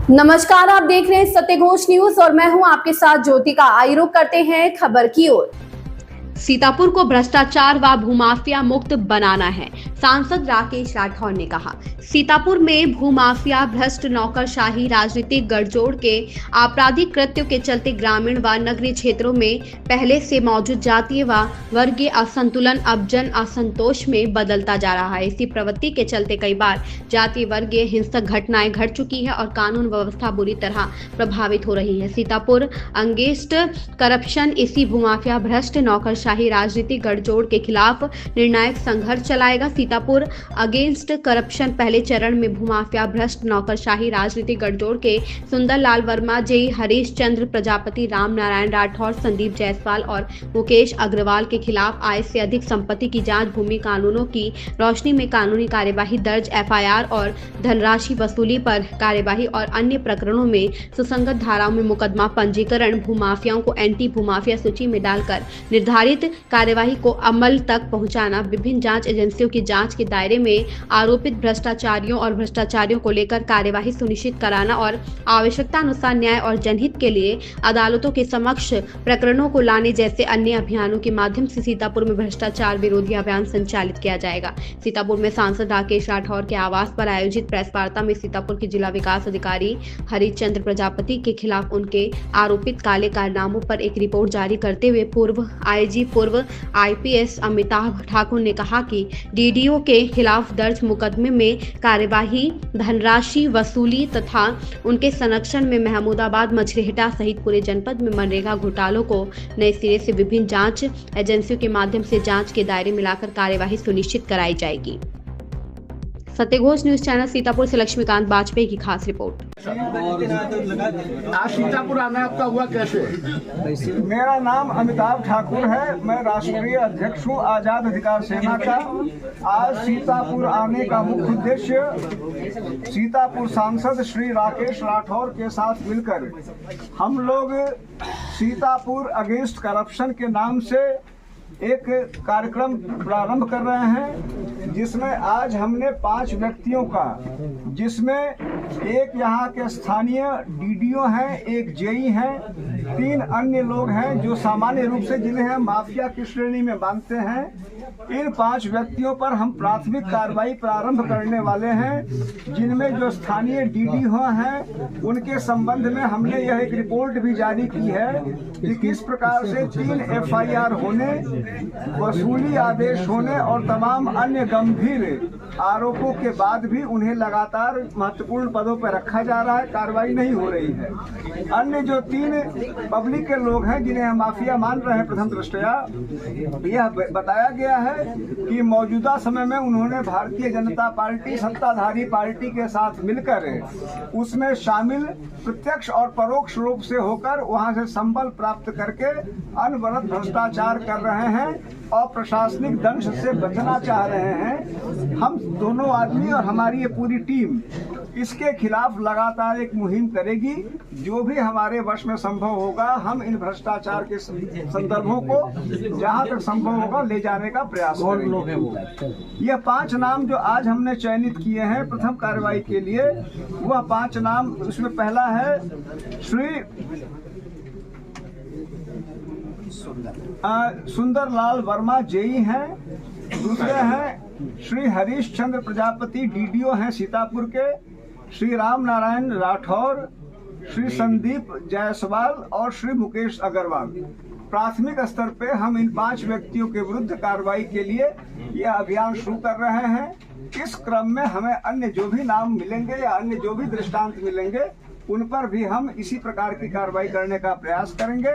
नमस्कार, आप देख रहे हैं सत्यघोष न्यूज और मैं हूं आपके साथ ज्योतिका। आइए रुक करते हैं खबर की ओर। सीतापुर को भ्रष्टाचार व भूमाफिया मुक्त बनाना है, सांसद राकेश राठौर ने कहा। सीतापुर में भूमाफिया, भ्रष्ट नौकरशाही, राजनीतिक गठजोड़ के आपराधिक कृत्यों के चलते ग्रामीण व नगरीय क्षेत्रों में पहले से मौजूद जातीय व वर्गीय असंतुलन अब जन असंतोष में बदलता जा रहा है। इसी प्रवृत्ति के चलते कई बार जातीय वर्गीय हिंसक घटनाएं घट चुकी है और कानून व्यवस्था बुरी तरह प्रभावित हो रही है। सीतापुर अगेंस्ट करप्शन इसी भूमाफिया, भ्रष्ट नौकरशाही, राजनीतिक गठजोड़ के खिलाफ निर्णायक संघर्ष चलाएगा। सीतापुर अगेंस्ट करप्शन पहले चरण में भूमाफिया, भ्रष्ट नौकरशाही, राजनीतिक गठजोड़ के सुंदरलाल वर्मा, जेई हरीश चंद्र प्रजापति, राम नारायण राठौर, संदीप जायसवाल और मुकेश अग्रवाल के खिलाफ आय से अधिक संपत्ति की जांच, भूमि कानूनों की रोशनी में कानूनी कार्यवाही दर्ज, एफआईआर और धनराशि वसूली पर कार्यवाही और अन्य प्रकरणों में सुसंगत धाराओं में मुकदमा पंजीकरण, भूमाफियाओं को एंटी भूमाफिया सूची में डालकर निर्धारित कार्यवाही को अमल तक पहुंचाना, विभिन्न जांच एजेंसियों की जांच के दायरे में आरोपित भ्रष्टाचारियों और भ्रष्टाचारियों को लेकर कार्यवाही सुनिश्चित कराना और आवश्यकता अनुसार न्याय और जनहित के लिए अदालतों के समक्ष प्रकरणों को लाने जैसे अन्य अभियानों के माध्यम से सीतापुर में भ्रष्टाचार विरोधी अभियान संचालित किया जाएगा। सीतापुर में सांसद राकेश राठौर के आवास पर आयोजित प्रेस वार्ता में सीतापुर के जिला विकास अधिकारी हरिचंद्र प्रजापति के खिलाफ उनके आरोपित काले कारनामों पर एक रिपोर्ट जारी करते हुए पूर्व आईजी, पूर्व आईपीएस अमिताभ ठाकुर ने कहा कि डीडीओ के खिलाफ दर्ज मुकदमे में कार्यवाही, धनराशि वसूली तथा उनके संरक्षण में महमूदाबाद, मछलीहटा सहित पूरे जनपद में मनरेगा घोटालों को नए सिरे से विभिन्न जांच एजेंसियों के माध्यम से जांच के दायरे में लाकर कार्यवाही सुनिश्चित कराई जाएगी। सत्यघोष न्यूज चैनल सीतापुर से लक्ष्मीकांत बाजपेयी की खास रिपोर्ट। आज सीतापुर आना आपका हुआ कैसे? मेरा नाम अमिताभ ठाकुर है, मैं राष्ट्रीय अध्यक्ष हूँ आजाद अधिकार सेना का। आज सीतापुर आने का मुख्य उद्देश्य सीतापुर सांसद श्री राकेश राठौर के साथ मिलकर हम लोग सीतापुर अगेंस्ट करप्शन के नाम से एक कार्यक्रम प्रारंभ कर रहे हैं, जिसमें आज हमने 5 व्यक्तियों का, जिसमें एक यहाँ के स्थानीय डीडीओ हैं, एक जेई हैं, 3 अन्य लोग हैं जो सामान्य रूप से जिन्हें हम माफिया की श्रेणी में मानते हैं। इन 5 व्यक्तियों पर हम प्राथमिक कार्रवाई प्रारंभ करने वाले हैं, जिनमें जो स्थानीय डीडीओ हैं उनके संबंध में हमने यह एक रिपोर्ट भी जारी की है कि किस प्रकार से 3 एफआईआर होने, वसूली आदेश होने और तमाम अन्य गंभीर आरोपों के बाद भी उन्हें लगातार महत्वपूर्ण पदों पर रखा जा रहा है, कार्रवाई नहीं हो रही है। अन्य जो 3 पब्लिक के लोग हैं जिन्हें हम माफिया मान रहे हैं, प्रथम दृष्टया यह बताया गया है कि मौजूदा समय में उन्होंने भारतीय जनता पार्टी सत्ताधारी पार्टी के साथ मिलकर उसमें शामिल प्रत्यक्ष और परोक्ष रूप से होकर वहां से संबल प्राप्त करके अनवरत भ्रष्टाचार कर रहे हैं और प्रशासनिक दंश से बचना चाह रहे हैं। हम दोनों आदमी और हमारी ये पूरी टीम इसके खिलाफ लगातार एक मुहिम करेगी। जो भी हमारे वश में संभव होगा हम इन भ्रष्टाचार के संदर्भों को जहां तक संभव होगा ले जाने का प्रयास करेंगे। यह 5 नाम जो आज हमने चयनित किए हैं प्रथम कार्रवाई के लिए, वह 5 नाम, उसमें पहला है श्री सुंदरलाल वर्मा, जेई हैं। दूसरे हैं श्री हरीश चंद्र प्रजापति, डीडीओ हैं सीतापुर के। श्री राम नारायण राठौर, श्री संदीप जायसवाल और श्री मुकेश अग्रवाल। प्राथमिक स्तर पे हम इन 5 व्यक्तियों के विरुद्ध कार्रवाई के लिए यह अभियान शुरू कर रहे हैं। इस क्रम में हमें अन्य जो भी नाम मिलेंगे या अन्य जो भी दृष्टांत मिलेंगे उन पर भी हम इसी प्रकार की कार्रवाई करने का प्रयास करेंगे।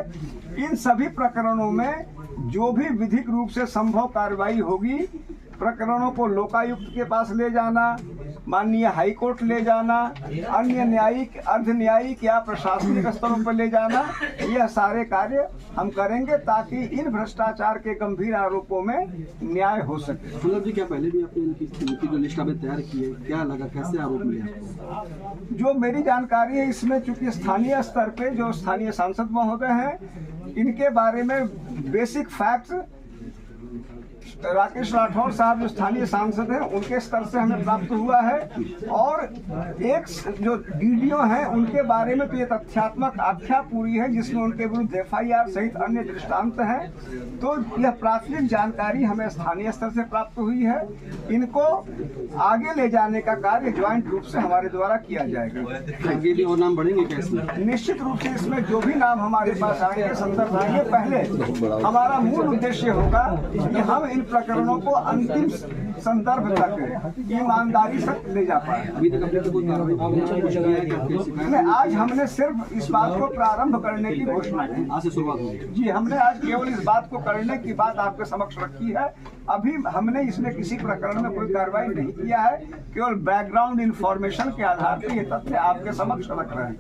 इन सभी प्रकरणों में जो भी विधिक रूप से संभव कार्रवाई होगी, प्रकरणों को लोकायुक्त के पास ले जाना, माननीय हाईकोर्ट ले जाना, अन्य न्यायिक, अर्ध न्यायिक या प्रशासनिक स्तरों पर ले जाना, यह सारे कार्य हम करेंगे ताकि इन भ्रष्टाचार के गंभीर आरोपों में न्याय हो सके। सुलभ जी, क्या पहले भी आपने इनकी जो लिस्ट आपने तैयार की है, क्या लगा, कैसे आरोप मिले आपको? जो मेरी जानकारी है इसमें चूंकि स्थानीय स्तर पे जो स्थानीय सांसद महोदय हैं, इनके बारे में बेसिक फैक्ट्स राकेश राठौर साहब जो स्थानीय सांसद हैं उनके स्तर से हमें प्राप्त हुआ है, और एक जो डीडीओ हैं उनके बारे में तो ये तथ्यात्मक आख्या पूरी है जिसमें उनके विरुद्ध FIR सहित अन्य दृष्टांत हैं। तो यह प्राथमिक जानकारी हमें स्थानीय स्तर से प्राप्त हुई है। इनको आगे ले जाने का कार्य ज्वाइंट रूप से हमारे द्वारा किया जाएगा। आगे भी और नाम बढ़ेंगे क्या इसमें? निश्चित रूप से इसमें जो भी नाम हमारे पास आएंगे, संदर्भ आएंगे, पहले हमारा मूल उद्देश्य होगा कि हम इन प्रकरणों को अंतिम संदर्भ तक ईमानदारी से ले जा पाए। अभी तक अपने कोई कार्रवाई आज हमने सिर्फ इस बात को प्रारंभ करने की घोषणा की। आज से शुरुआत होगी जी, हमने आज केवल इस बात को करने की बात आपके समक्ष रखी है। अभी हमने इसमें किसी प्रकरण में कोई कार्रवाई नहीं किया है, केवल बैकग्राउंड इंफॉर्मेशन के आधार पर ये तथ्य आपके समक्ष रख रहे हैं।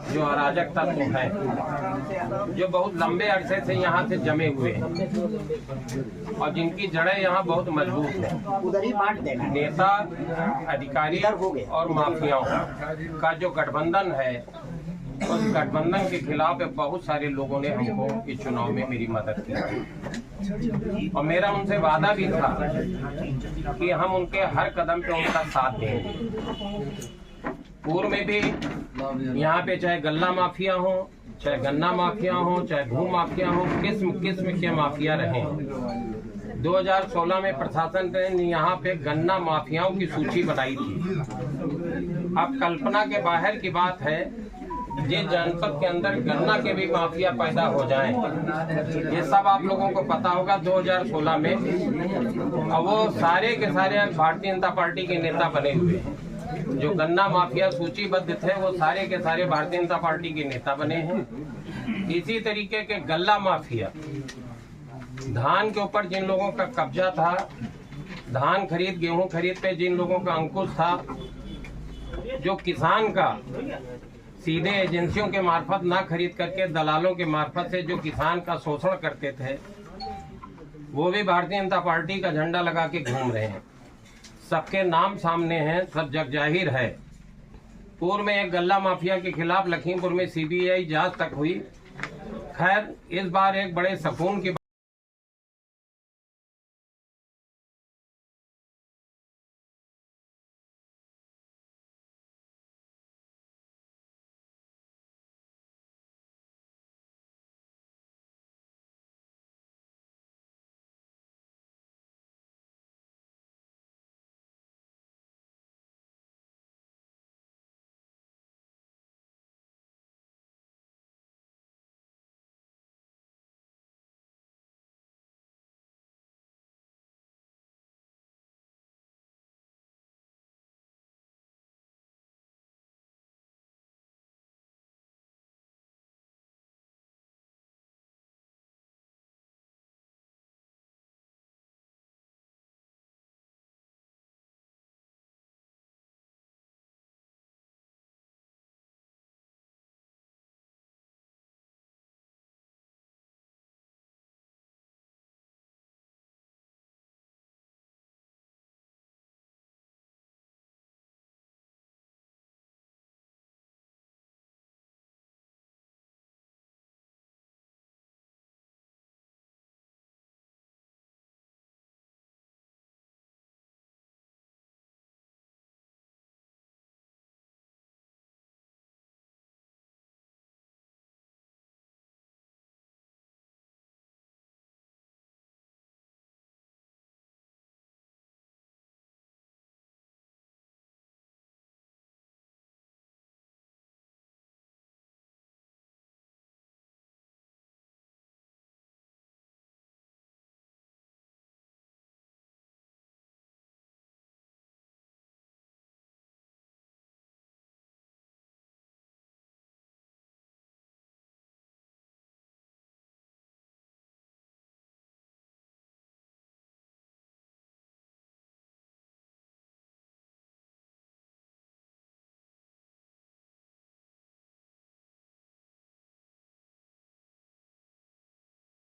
जो अराजक तत्व हैं, जो बहुत लंबे अरसे से यहाँ से जमे हुए हैं और जिनकी जड़ें यहाँ बहुत मजबूत हैं, नेता, अधिकारी और माफियाओं का जो गठबंधन है, उस गठबंधन के खिलाफ बहुत सारे लोगों ने हमको इस चुनाव में मेरी मदद की और मेरा उनसे वादा भी था कि हम उनके हर कदम पे उनका साथ देंगे। पूर्व में भी यहाँ पे चाहे गल्ला माफिया हो, चाहे गन्ना माफिया हो, चाहे भू माफिया हो, किस्म किस्म के माफिया रहे। 2016 में प्रशासन ने यहाँ पे गन्ना माफियाओं की सूची बनाई थी। अब कल्पना के बाहर की बात है ये जनपद के अंदर गन्ना के भी माफिया पैदा हो जाएं। ये सब आप लोगों को पता होगा 2016 में, और वो सारे के सारे भारतीय जनता पार्टी के नेता बने हुए हैं। जो गन्ना माफिया सूचीबद्ध थे वो सारे के सारे भारतीय जनता पार्टी के नेता बने हैं। इसी तरीके के गल्ला माफिया, धान के ऊपर जिन लोगों का कब्जा था, धान खरीद गेहूं खरीद पे जिन लोगों का अंकुश था, जो किसान का सीधे एजेंसियों के मार्फत ना खरीद करके दलालों के मार्फत से जो किसान का शोषण करते थे, वो भी भारतीय जनता पार्टी का झंडा लगा के घूम रहे हैं। सबके नाम सामने हैं, सब जग जाहिर है। पूर्व में एक गल्ला माफिया के खिलाफ लखीमपुर में CBI जांच तक हुई। खैर, इस बार एक बड़े सुकून की